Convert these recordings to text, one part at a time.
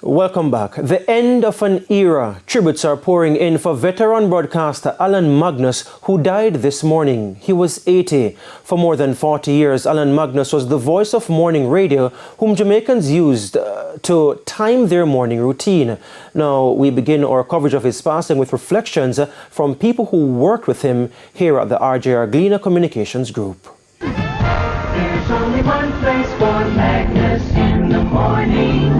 Welcome back. The end of an era. Tributes are pouring in for veteran broadcaster Alan Magnus, who died this morning. He was 80. For more than 40 years, Alan Magnus was the voice of morning radio, whom Jamaicans used to time their morning routine. Now, we begin our coverage of his passing with reflections from people who worked with him here at the RJR Gleaner Communications Group. There's only one place for Magnus in the morning.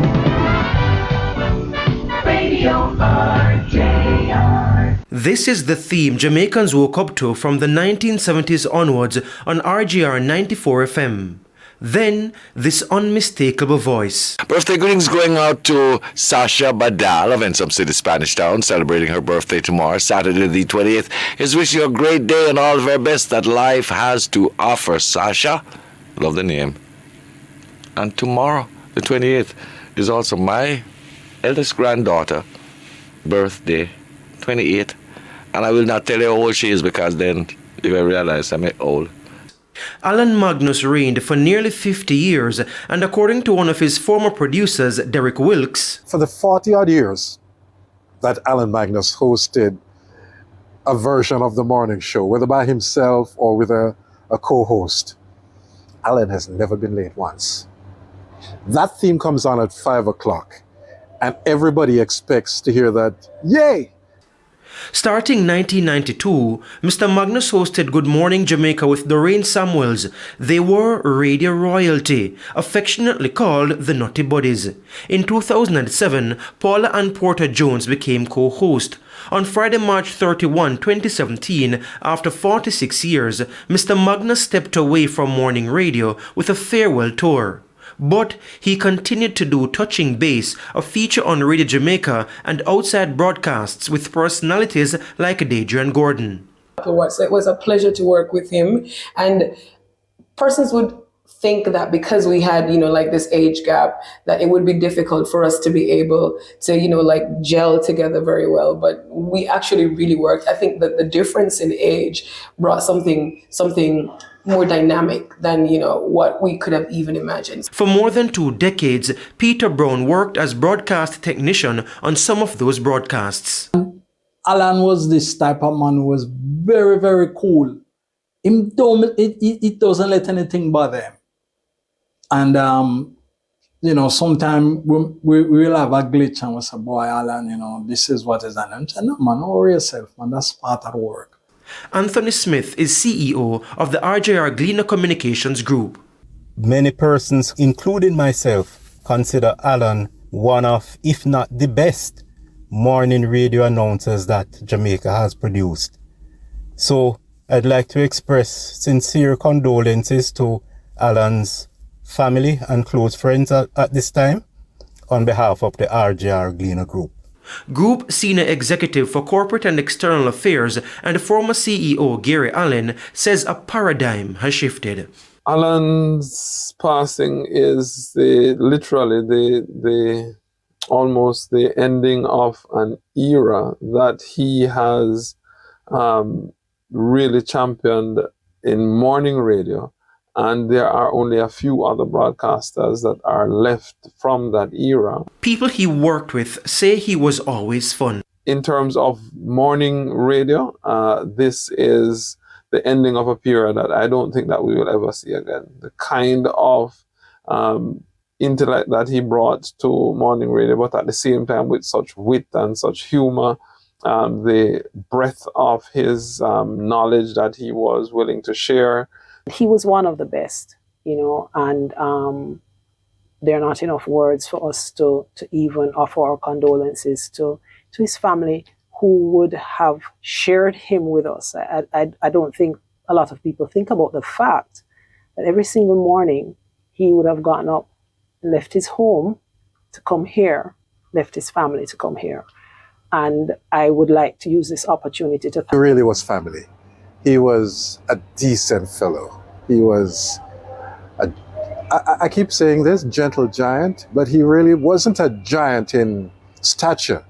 Radio RJR. This is the theme Jamaicans woke up to from the 1970s onwards on RJR 94 FM. Then, this unmistakable voice. Birthday greetings going out to Sasha Badal of Ensom City, Spanish Town, celebrating her birthday tomorrow, Saturday the 28th. Is wishing you a great day and all the very best that life has to offer. Sasha, love the name. And tomorrow, the 28th, is also my eldest granddaughter, birthday, 28. And I will not tell you how old she is because then you will realize I'm old. Alan Magnus reigned for nearly 50 years, and according to one of his former producers, Derek Wilkes, for the 40-odd years that Alan Magnus hosted a version of the morning show, whether by himself or with a co-host, Alan has never been late once. That theme comes on at 5 o'clock, and everybody expects to hear that, yay! Starting 1992, Mr. Magnus hosted Good Morning Jamaica with Doreen Samuels. They were radio royalty, affectionately called the Nutty Buddies. In 2007, Paula Ann Porter Jones became co-host. On Friday, March 31, 2017, after 46 years, Mr. Magnus stepped away from morning radio with a farewell tour. But he continued to do Touching Base, a feature on Radio Jamaica, and outside broadcasts with personalities like Adrian Gordon. It was a pleasure to work with him, and persons would think that because we had, like this age gap, that it would be difficult for us to be able to, gel together very well. But we actually really worked. I think that the difference in age brought something more dynamic than, what we could have even imagined. For more than 2 decades, Peter Brown worked as broadcast technician on some of those broadcasts. Alan was this type of man who was very, very cool. He doesn't let anything bother him. And, sometimes we'll have a glitch and we'll say, boy, Alan, this is what is done. And say, no, man, don't worry yourself, man, that's part of the work. Anthony Smith is CEO of the RJR Gleaner Communications Group. Many persons, including myself, consider Alan one of, if not the best, morning radio announcers that Jamaica has produced. So I'd like to express sincere condolences to Alan's family and close friends at this time on behalf of the RJR Gleaner Group. Group Senior Executive for Corporate and External Affairs and former CEO Gary Allen says a paradigm has shifted. Alan's passing is literally almost the ending of an era that he has really championed in morning radio. And there are only a few other broadcasters that are left from that era. People he worked with say he was always fun. In terms of morning radio, this is the ending of a period that I don't think that we will ever see again. The kind of intellect that he brought to morning radio, but at the same time with such wit and such humor, the breadth of his knowledge that he was willing to share. He was one of the best, and there are not enough words for us to even offer our condolences to his family who would have shared him with us. I don't think a lot of people think about the fact that every single morning he would have gotten up, left his home to come here, left his family to come here. And I would like to use this opportunity to thank He really was family. He was a decent fellow. He was, I keep saying this, gentle giant, but he really wasn't a giant in stature,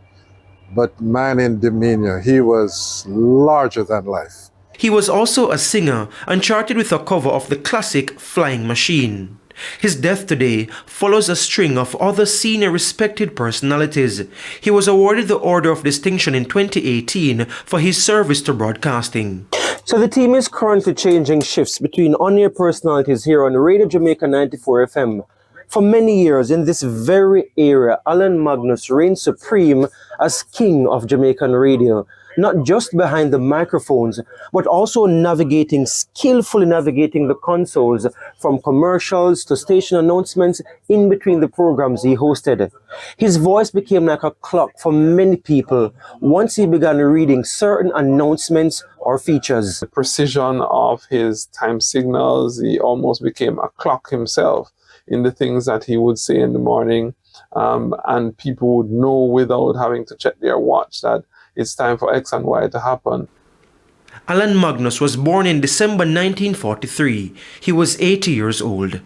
but man in demeanor. He was larger than life. He was also a singer and charted with a cover of the classic Flying Machine. His death today follows a string of other senior respected personalities. He was awarded the Order of Distinction in 2018 for his service to broadcasting. So the team is currently changing shifts between on-air personalities here on Radio Jamaica 94 FM. For many years in this very area, Alan Magnus reigned supreme as king of Jamaican radio, not just behind the microphones, but also skillfully navigating the consoles from commercials to station announcements in between the programs he hosted. His voice became like a clock for many people once he began reading certain announcements or features. The precision of his time signals, he almost became a clock himself in the things that he would say in the morning, and people would know without having to check their watch that it's time for X and Y to happen. Alan Magnus was born in December 1943. He was 80 years old.